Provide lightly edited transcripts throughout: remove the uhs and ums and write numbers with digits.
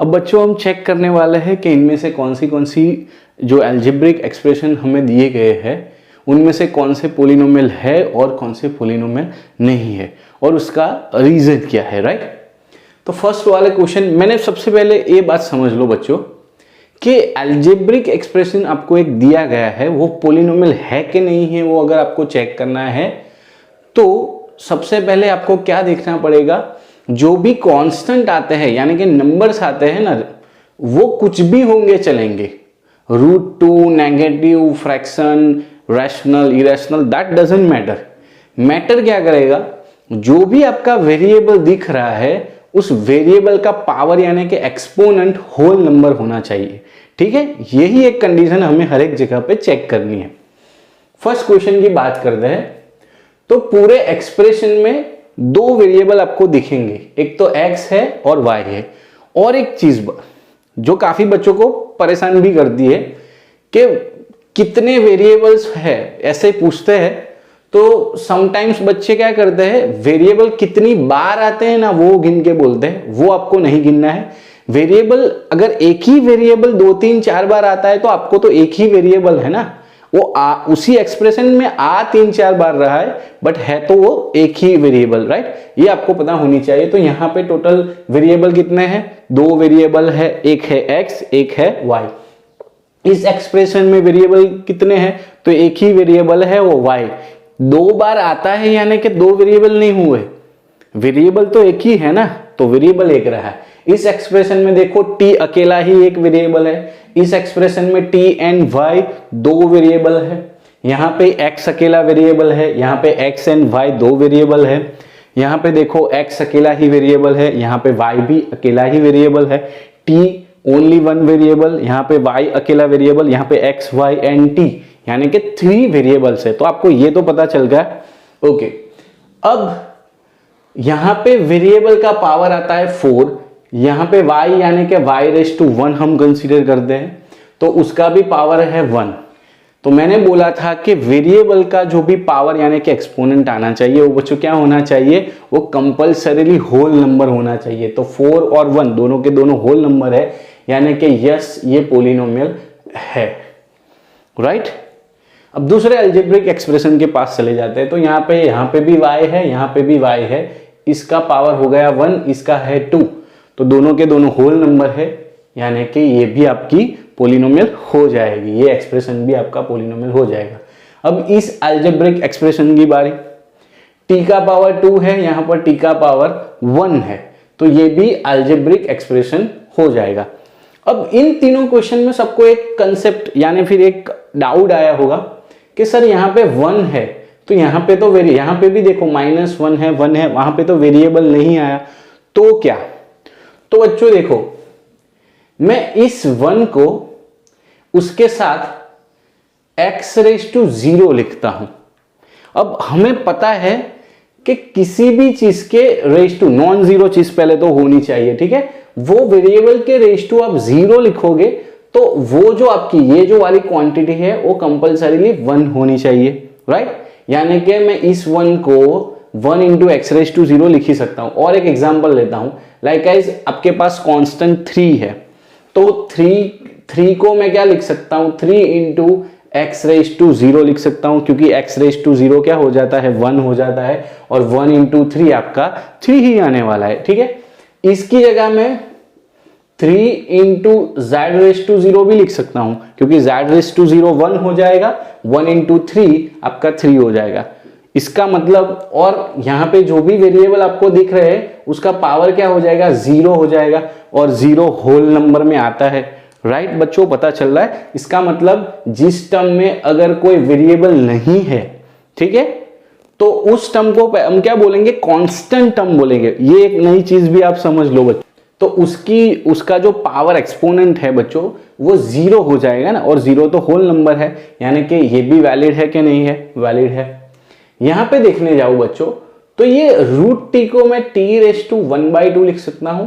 अब बच्चों हम चेक करने वाले हैं कि इनमें से कौन सी जो अलजेब्रिक एक्सप्रेशन हमें दिए गए हैं उनमें से कौन से पोलिनोमियल है और कौन से पोलिनोमियल नहीं है और उसका रीजन क्या है, राइट। तो फर्स्ट वाले क्वेश्चन, मैंने सबसे पहले ये बात समझ लो बच्चों कि अलजेब्रिक एक्सप्रेशन आपको एक दिया गया है, वो पोलिनोमियल है कि नहीं है, वो अगर आपको चेक करना है तो सबसे पहले आपको क्या देखना पड़ेगा, जो भी कांस्टेंट आते हैं यानी कि नंबर्स आते हैं ना, वो कुछ भी होंगे चलेंगे, √2, negative, fraction, rational, irrational, that doesn't matter. Matter क्या करेगा, जो भी आपका वेरिएबल दिख रहा है उस वेरिएबल का पावर यानी कि एक्सपोनेंट होल नंबर होना चाहिए, ठीक है। यही एक कंडीशन हमें हर एक जगह पे चेक करनी है। फर्स्ट क्वेश्चन की बात करते हैं तो पूरे एक्सप्रेशन में दो वेरिएबल आपको दिखेंगे, एक तो x है और y है। और एक चीज जो काफी बच्चों को परेशान भी करती है कि कितने वेरिएबल्स है, ऐसे पूछते हैं तो समटाइम्स बच्चे क्या करते हैं, वेरिएबल कितनी बार आते हैं ना वो गिन के बोलते हैं, वो आपको नहीं गिनना है। वेरिएबल अगर एक ही वेरिएबल 2, 3, 4 बार आता है तो आपको तो एक ही वेरिएबल है ना, वो उसी एक्सप्रेशन में 3, 4 बार रहा है बट है तो वो एक ही वेरिएबल, राइट। ये आपको पता होनी चाहिए। तो यहाँ पे टोटल वेरिएबल कितने हैं, 2 वेरिएबल है, एक है x, एक है y। इस एक्सप्रेशन में वेरिएबल कितने हैं, तो एक ही वेरिएबल है वो y। 2 बार आता है यानी कि 2 वेरिएबल नहीं हुए, वेरिएबल तो एक ही है ना, तो वेरिएबल एक रहा है। इस एक्सप्रेशन में देखो t अकेला ही एक वेरिएबल है, इस एक्सप्रेशन में t एंड y 2 वेरिएबल है, यहाँ पे x अकेला वेरिएबल है, यहाँ पे x एंड y 2 वेरिएबल है, यहाँ पे देखो x अकेला ही वेरिएबल है, यहाँ पे y भी अकेला ही वेरिएबल है, t ओनली 1 वेरिएबल, यहाँ पे y अकेला वेरिएबल, यहाँ पे x, y एंड t यानी कि 3 वेरिएबल्स है। तो आपको ये तो पता चल गया, ओके। अब यहाँ पे वेरिएबल का पावर आता है 4, यहाँ पे y यानी कि y⁻1 हम कंसीडर करते हैं तो उसका भी पावर है 1। तो मैंने बोला था कि वेरिएबल का जो भी पावर यानी कि एक्सपोनेंट आना चाहिए वो बच्चों क्या होना चाहिए, वो कंपल्सरीली होल नंबर होना चाहिए। तो 4 और 1 दोनों के दोनों होल नंबर है यानी कि यस ये पोलिनोमियल है, राइट। अब दूसरे अलजेब्रिक एक्सप्रेशन के पास चले जाते हैं। तो यहाँ पे भी y है, यहाँ पे भी y है, इसका पावर हो गया 1, इसका है 2, तो दोनों के दोनों होल नंबर है यानी कि ये भी आपकी पोलिनोमियल हो जाएगी, ये एक्सप्रेशन भी आपका पोलिनोमियल हो जाएगा। अब इस अलजेब्रिक एक्सप्रेशन की बारी, t का पावर 2 है, यहाँ पर t का पावर 1 है, तो ये भी अलजेब्रिक एक्सप्रेशन हो जाएगा। अब इन तीनों क्वेश्चन में सबको एक कंसेप्ट यानी फिर एक डाउट आया होगा कि सर यहाँ पे 1 है तो यहाँ पे तो यहाँ पे भी देखो -1 है, 1 है, वहां पे तो वेरिएबल नहीं आया, तो क्या। तो बच्चों देखो मैं इस 1 को उसके साथ x⁻0 लिखता हूं। अब हमें पता है कि किसी भी चीज के रेज टू, नॉन जीरो चीज पहले तो होनी चाहिए, ठीक है। वो वेरिएबल के रेज टू आप 0 लिखोगे तो वो जो आपकी ये जो वाली क्वांटिटी है वो कंपल्सरीली 1 होनी चाहिए, राइट। यानी कि मैं इस 1 को 1 × x⁻0 लिख ही सकता हूं। और एक एग्जांपल लेता हूं, लाइक गाइस आपके पास कांस्टेंट 3 है तो 3 को मैं क्या लिख सकता हूं, 3 × x⁻0 लिख सकता हूं, क्योंकि x⁻0 क्या हो जाता है, 1 हो जाता है, और 1 × 3 आपका 3 ही आने वाला है, ठीक है। इसकी जगह मैं 3 × z⁻0 भी लिख सकता हूं, क्योंकि z⁻0 1 हो जाएगा, 1 × 3 आपका 3 हो जाएगा। इसका मतलब, और यहाँ पे जो भी वेरिएबल आपको दिख रहे हैं उसका पावर क्या हो जाएगा, 0 हो जाएगा, और 0 होल नंबर में आता है, राइट। बच्चों पता चल रहा है, इसका मतलब जिस टर्म में अगर कोई वेरिएबल नहीं है, ठीक है, तो उस टर्म को हम क्या बोलेंगे, कांस्टेंट टर्म बोलेंगे। ये एक नई चीज भी आप समझ लो बच्चों। तो उसका जो पावर एक्सपोनेंट है बच्चों वो 0 हो जाएगा ना, और 0 तो होल नंबर है यानी कि ये भी वैलिड है कि नहीं है, वैलिड है। यहां पे देखने जाओ बच्चों तो ये √t को मैं t⁻1/2 लिख सकता हूं,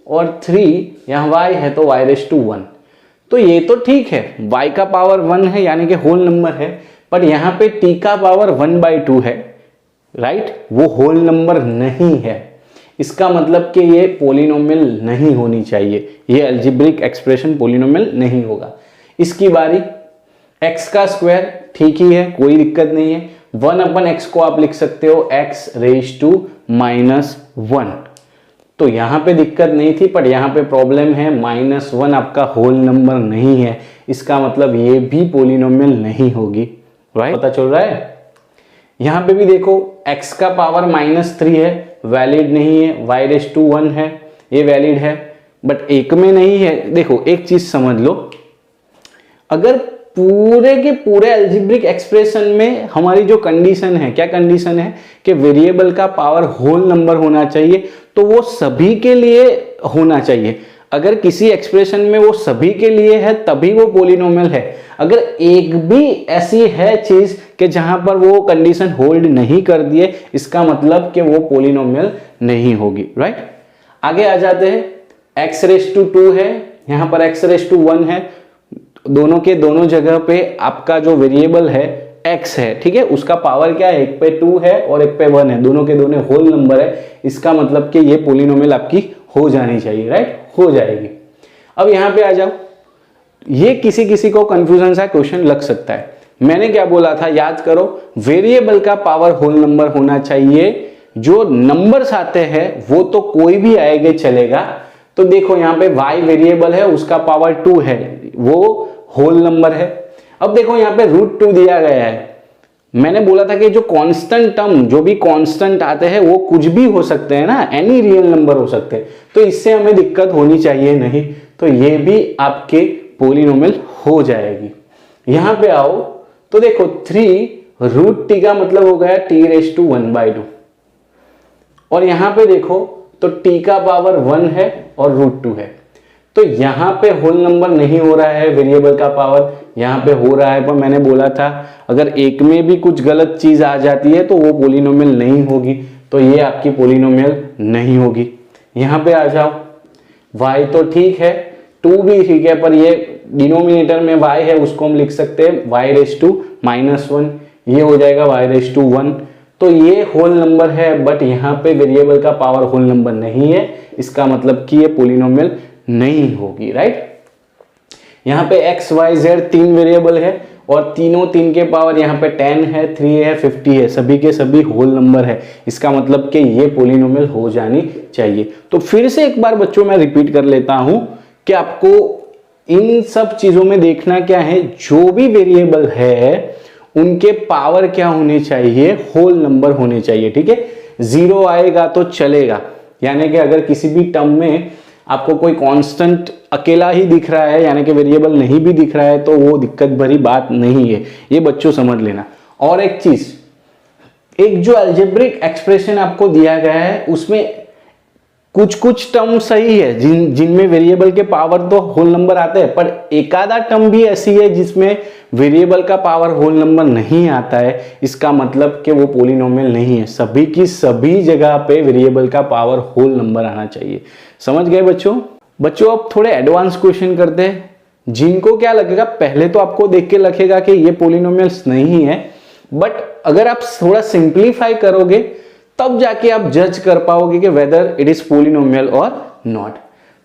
और 3 यहां y है तो y⁻1। तो ये तो ठीक है, y का पावर 1 है यानी कि होल नंबर है, पर यहाँ पे t का पावर 1/2 है, राइट, वो होल नंबर नहीं है। इसका मतलब कि ये पोलिनोमियल नहीं होनी चाहिए, ये अलजेब्रिक एक्सप्रेशन पोलिनोमियल नहीं होगा। इसकी बारी, x का स्क्वायर ठीक ही है, कोई दिक्कत नहीं है। 1/x को आप लिख सकते हो x⁻⁻1, तो यहां पे दिक्कत नहीं थी, पर यहां पे प्रॉब्लम है -1 आपका होल नंबर नहीं है, इसका मतलब ये भी पोलिनोमियल नहीं होगी, राइट? पता चल रहा है? यहां पे भी देखो x का पावर -3 है, वैलिड नहीं है, y⁻1 है, ये वैलिड है, बट एक में नहीं है। देखो एक चीज समझ लो, अगर पूरे के पूरे अलजेब्रिक एक्सप्रेशन में हमारी जो कंडीशन है, क्या कंडीशन है कि वेरिएबल का पावर होल नंबर होना चाहिए, तो वो सभी के लिए होना चाहिए। अगर किसी एक्सप्रेशन में वो सभी के लिए है तभी वो पोलिनोमियल है। अगर एक भी ऐसी है चीज कि जहां पर वो कंडीशन होल्ड नहीं कर दिए, इसका मतलब कि वो पोलिनोमियल नहीं होगी, राइट? आगे आ जाते हैं, x⁻2 है, यहां पर x⁻1 है, दोनों के दोनों जगह पे आपका जो वेरिएबल है x है, ठीक है, उसका पावर क्या है, एक पे 2 है और एक पे 1 है, दोनों के दोनों होल नंबर है, इसका मतलब कि ये पोलिनोमियल आपकी हो जानी चाहिए, राइट? हो जाएगी। अब यहां पे आ जाओ, ये किसी किसी को कंफ्यूजन सा क्वेश्चन लग सकता है। मैंने क्या बोला था, याद करो, वेरिएबल का पावर होल नंबर होना चाहिए, जो नंबर्स आते हैं वो तो कोई भी आएगा चलेगा। तो देखो यहां पे y वेरिएबल है, उसका पावर 2 है, वो होल नंबर है। अब देखो यहां पे √2 दिया गया है, मैंने बोला था कि जो कांस्टेंट टर्म, जो भी कांस्टेंट आते हैं वो कुछ भी हो सकते हैं ना, एनी रियल नंबर हो सकते हैं, तो इससे हमें दिक्कत होनी चाहिए नहीं, तो ये भी आपके पोलिनोमियल हो जाएगी। यहां पे आओ तो देखो 3√t का मतलब हो गया t⁻1/2, और यहां पे देखो तो t का पावर 1 है और √2 है, तो यहां पे होल नंबर नहीं हो रहा है, वेरिएबल का पावर यहां पे हो रहा है, पर मैंने बोला था अगर एक में भी कुछ गलत चीज आ जाती है तो वो पोलिनोमियल नहीं होगी, तो ये आपकी पोलिनोमियल नहीं होगी। यहां पे आ जाओ, y तो ठीक है, 2 भी ठीक है, पर ये डिनोमिनेटर में y है, उसको हम लिख सकते हैं y⁻1, ये हो जाएगा y⁻1, तो ये होल नंबर है, बट यहाँ पे वेरिएबल का पावर होल नंबर नहीं है, इसका मतलब कि ये पोलिनोमियल नहीं होगी, राइट? यहाँ पे x y z 3 वेरिएबल है और तीनों 3 के पावर यहाँ पे 10 है, 3 है, 50 है, सभी के सभी होल नंबर है, इसका मतलब कि ये पोलिनोमियल हो जानी चाहिए। तो फिर से एक बार बच्चों मैं रिपीट कर लेता हूं कि आपको इन सब चीजों में देखना क्या है, जो भी वेरिएबल है उनके पावर क्या होने चाहिए, होल नंबर होने चाहिए, ठीक है? 0 आएगा तो चलेगा, यानी कि अगर किसी भी टर्म में आपको कोई कांस्टेंट अकेला ही दिख रहा है, यानी कि वेरिएबल नहीं भी दिख रहा है, तो वो दिक्कत भरी बात नहीं है, ये बच्चों समझ लेना। और एक चीज, एक जो अलजेब्रिक एक्सप्रेशन आपको दिया गया है उसमें कुछ कुछ टर्म सही है जिनमें वेरिएबल के पावर तो होल नंबर आते हैं, पर एक आधा टर्म भी ऐसी है जिसमें वेरिएबल का पावर होल नंबर नहीं आता है, इसका मतलब कि वो पोलिनोमियल नहीं है। सभी की सभी जगह पे वेरिएबल का पावर होल नंबर आना चाहिए। समझ गए बच्चों? अब थोड़े एडवांस क्वेश्चन करते हैं, जिनको क्या लगेगा, पहले तो आपको देख के लगेगा कि ये पोलिनोमियल्स नहीं है, बट अगर आप थोड़ा सिंप्लीफाई करोगे तब जाके आप जज कर पाओगे कि वेदर इट इज पोलिनोमियल और नॉट।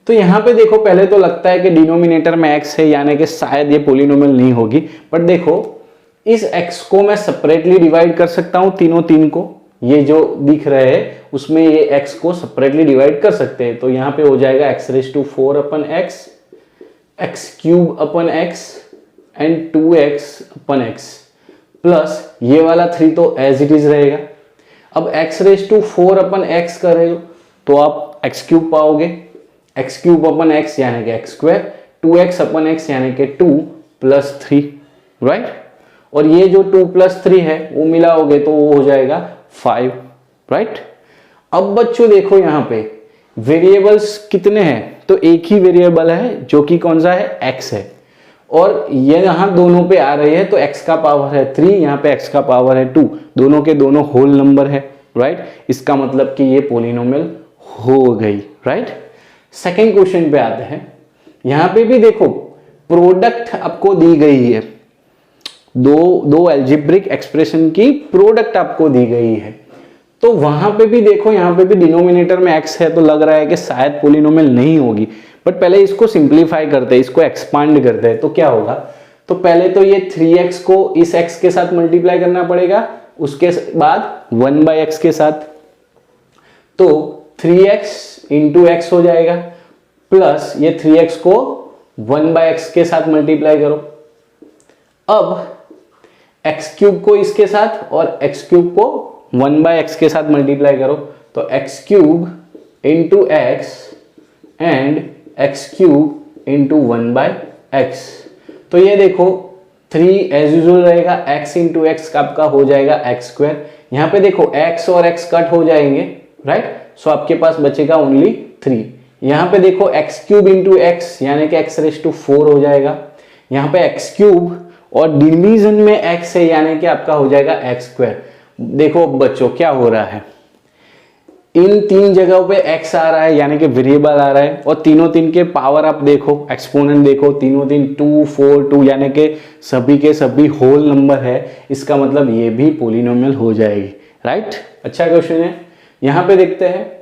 तो यहां पे देखो, पहले तो लगता है कि डिनोमिनेटर में x है, यानी कि शायद ये पोलिनोमियल नहीं होगी, बट देखो इस x को मैं सेपरेटली डिवाइड कर सकता हूं, तीनों 3 को, ये जो दिख रहे हैं उसमें ये x को सेपरेटली डिवाइड कर सकते हैं, तो यहां पे हो जाएगा x⁻4/x, x⁻x and 2x/x plus ये वाला 3 तो एज इट इज रहेगा। अब x⁻4/x करें तो आप x³ पाओगे, x³ यानी कि x², 2x/x यानी कि 2 + 3, राइट? और ये जो 2 + 3 है वो मिलाओगे तो वो हो जाएगा 5, राइट? अब बच्चों देखो यहाँ पे वेरिएबल्स कितने हैं, तो एक ही वेरिएबल है जो कि कौन सा है, x है, और ये यहां दोनों पे आ रही है, तो x का पावर है 3, यहाँ पे x का पावर है 2, दोनों के दोनों होल नंबर है, राइट? इसका मतलब कि ये पोलिनोमियल हो गई, राइट? सेकेंड क्वेश्चन पे आते हैं। यहां पे भी देखो प्रोडक्ट आपको दी गई है, दो अलजेब्रिक एक्सप्रेशन की प्रोडक्ट आपको दी गई है, तो वहां पे भी देखो, यहाँ पे भी डिनोमिनेटर में x है तो लग रहा है कि शायद पोलिनोमियल नहीं होगी। बट पहले इसको सिंप्लीफाई करते हैं, इसको एक्सपांड करते हैं, तो क्या होगा, तो पहले तो ये 3x को इस x के साथ मल्टीप्लाई करना पड़ेगा, उसके बाद 1/x के साथ, तो 3x इंटू x हो जाएगा, प्लस ये 3x को 1/x के साथ मल्टीप्लाई करो। अब x क्यूब को इसके साथ और x क्यूब को 1/x के साथ मल्टीप्लाई करो, तो x cube into x and x cube into 1/x। तो ये देखो 3 एज यूजुअल रहेगा, x इंटू एक्स आपका हो जाएगा x स्क्वायर। यहाँ पे देखो x और x कट हो जाएंगे, राइट, सो आपके पास बचेगा ओनली 3। यहाँ पे देखो x क्यूब इंटू एक्स यानी कि x⁴ हो जाएगा। यहाँ पे x क्यूब और डिवीजन में x है यानी कि आपका हो जाएगा x स्क्वायर। देखो बच्चों क्या हो रहा है, इन 3 जगहों पे x आ रहा है यानी कि वेरिएबल आ रहा है, और तीनों के पावर आप देखो, एक्सपोनेंट देखो, तीनों 2 4 2 यानी कि सभी के सभी होल नंबर है, इसका मतलब ये भी पोलिनोमियल हो जाएगी, राइट। अच्छा क्वेश्चन है। यहाँ पे देखते हैं,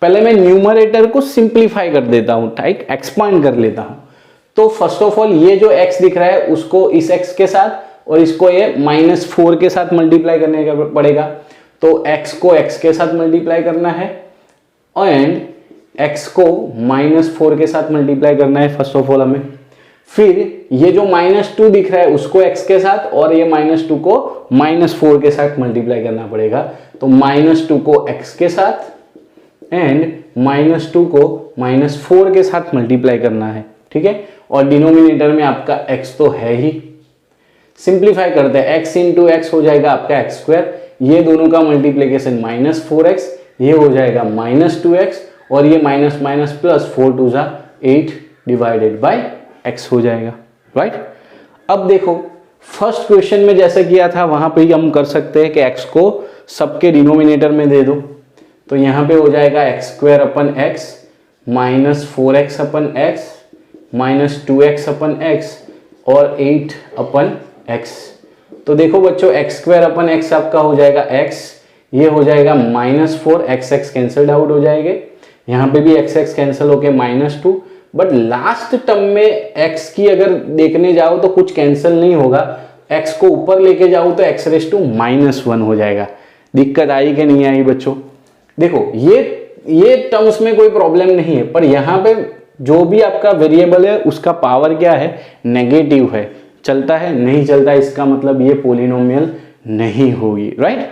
पहले मैं न्यूमरेटर को सिंप्लीफाई कर देता हूँ, ठीक, एक्सपांड कर लेता हूँ। तो फर्स्ट ऑफ ऑल ये जो x दिख रहा है उसको इस x के साथ और इसको ये -4 के साथ मल्टीप्लाई करने का पड़ेगा, तो x को x के साथ मल्टीप्लाई करना है एंड x को -4 के साथ मल्टीप्लाई करना है फर्स्ट ऑफ ऑल हमें। फिर ये जो -2 दिख रहा है उसको x के साथ और ये -2 को -4 के साथ मल्टीप्लाई करना पड़ेगा, तो -2 को x के साथ एंड -2 को -4 के साथ मल्टीप्लाई करना है, ठीक है। और डिनोमिनेटर में आपका x तो है ही, सिंप्लीफाई करते हैं, x इंटू एक्स हो जाएगा आपका x स्क्वायर, ये दोनों का मल्टीप्लीकेशन -4x, ये हो जाएगा -2x और ये माइनस माइनस प्लस 4 2 जा 8 डिवाइडेड बाय x हो जाएगा, राइट। अब देखो फर्स्ट क्वेश्चन में जैसे किया था वहां पे ही हम कर सकते हैं कि x को सबके डिनोमिनेटर में दे दो, तो यहाँ पे हो जाएगा x² -4x/x -2x/x और 8/x। तो देखो बच्चों x² आपका हो जाएगा x, ये हो जाएगा -4, x कैंसल्ड आउट हो जाएंगे, यहाँ पे भी x कैंसिल होके -2, बट लास्ट टर्म में x की अगर देखने जाओ तो कुछ कैंसिल नहीं होगा, x को ऊपर लेके जाओ तो x⁻1 हो जाएगा। दिक्कत आई कि नहीं आई बच्चों? देखो ये टर्म्स में कोई प्रॉब्लम नहीं है, पर यहाँ पे जो भी आपका वेरिएबल है उसका पावर क्या है, नेगेटिव है, चलता है नहीं चलता, इसका मतलब ये पोलिनोमियल नहीं होगी, राइट।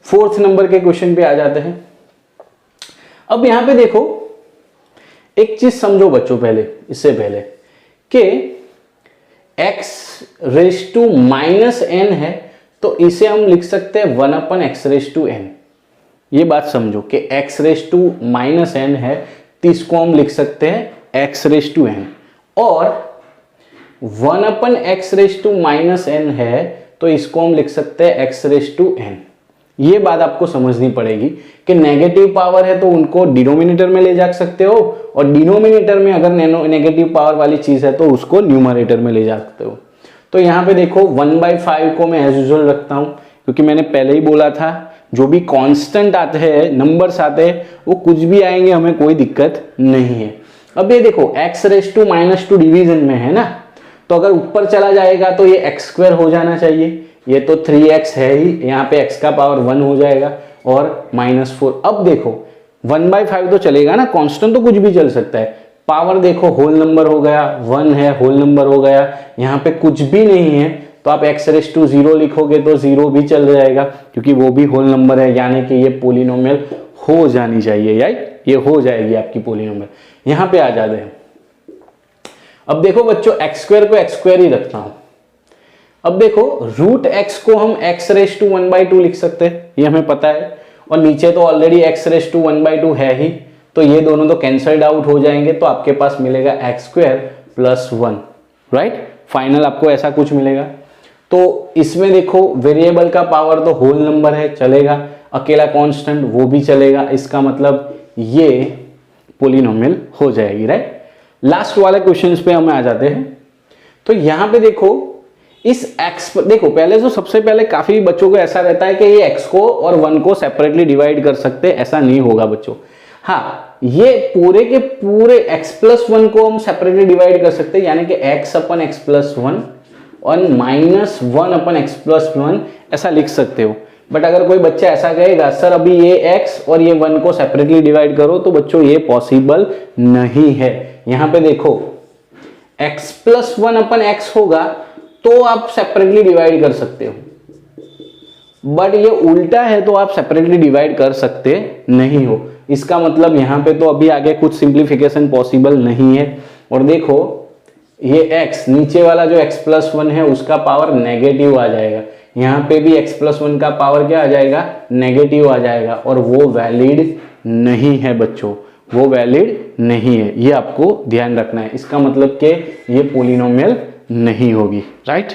4th नंबर के क्वेश्चन पे आ जाते हैं। अब यहां पे देखो एक चीज समझो बच्चों, पहले इससे पहले कि x⁻n है तो इसे हम लिख सकते हैं 1/x⁻n। ये बात समझो कि x⁻n है तो इसको हम लिख सकते हैं x⁻n, और 1/x⁻n है तो इसको हम लिख सकते हैं x⁻n। ये बात आपको समझनी पड़ेगी कि नेगेटिव पावर है तो उनको डिनोमिनेटर में ले जा सकते हो, और डिनोमिनेटर में अगर नेगेटिव पावर वाली चीज है तो उसको न्यूमरेटर में ले जा सकते हो। तो यहाँ पे देखो 1/5 को मैं एज यूजुअल रखता हूँ, क्योंकि मैंने पहले ही बोला था जो भी कांस्टेंट आते हैं, नंबर्स आते हैं, वो कुछ भी आएंगे हमें कोई दिक्कत नहीं है। अब ये देखो x⁻² डिवीजन में है ना, तो अगर ऊपर चला जाएगा तो ये x² हो जाना चाहिए, ये तो 3x है ही, यहाँ पे x का पावर 1 हो जाएगा और -4। अब देखो 1/5 तो चलेगा ना, कांस्टेंट तो कुछ भी चल सकता है, पावर देखो होल नंबर हो गया, 1 है होल नंबर हो गया, यहाँ पे कुछ भी नहीं है तो आप x⁻0 लिखोगे तो 0 भी चल जाएगा क्योंकि वो भी होल नंबर है, यानी कि ये पोलिनोमियल हो जानी चाहिए, राइट, ये हो जाएगी आपकी पोलिनोमियल। यहाँ पे आ जाते हैं। अब देखो बच्चों x² को x² ही रखता हूं। अब देखो √x को हम x⁻1/2 लिख सकते हैं, ये हमें पता है, और नीचे तो ऑलरेडी x⁻1/2 है ही, तो ये दोनों तो कैंसल्ड आउट हो जाएंगे, तो आपके पास मिलेगा x² + 1, राइट। फाइनल आपको ऐसा कुछ मिलेगा। तो इसमें देखो वेरिएबल का पावर तो होल नंबर है, चलेगा, अकेला कांस्टेंट वो भी चलेगा, इसका मतलब ये पोलिनोमियल हो जाएगी, राइट। लास्ट वाले क्वेश्चंस पे हम आ जाते हैं। तो यहां पे देखो इस x देखो, पहले तो सबसे पहले काफी बच्चों को ऐसा रहता है कि ये x को और 1 को सेपरेटली डिवाइड कर सकते हैं, ऐसा नहीं होगा बच्चों। हाँ, ये पूरे के पूरे x प्लस 1 को हम सेपरेटली डिवाइड कर सकते हैं, यानी कि x अपन x प्लस 1 और माइनस 1 अपन x प्लस 1 ऐसा लिख सकते हो। बट अगर कोई बच्चा ऐसा कहेगा सर अभी ये x और ये 1 को सेपरेटली डिवाइड करो, तो बच्चों ये पॉसिबल नहीं है। यहां पे देखो x प्लस 1 अपन x होगा तो आप सेपरेटली डिवाइड कर सकते हो, बट ये उल्टा है तो आप सेपरेटली डिवाइड कर सकते नहीं हो। इसका मतलब यहां पे तो अभी आगे कुछ सिंप्लीफिकेशन पॉसिबल नहीं है। और देखो ये x नीचे वाला जो x प्लस 1 है उसका पावर नेगेटिव आ जाएगा, यहां पे भी x प्लस 1 का पावर क्या आ जाएगा, नेगेटिव आ जाएगा, और वो वैलिड नहीं है बच्चों, वो वैलिड नहीं है, ये आपको ध्यान रखना है। इसका मतलब कि ये पोलिनोमियल नहीं होगी, राइट।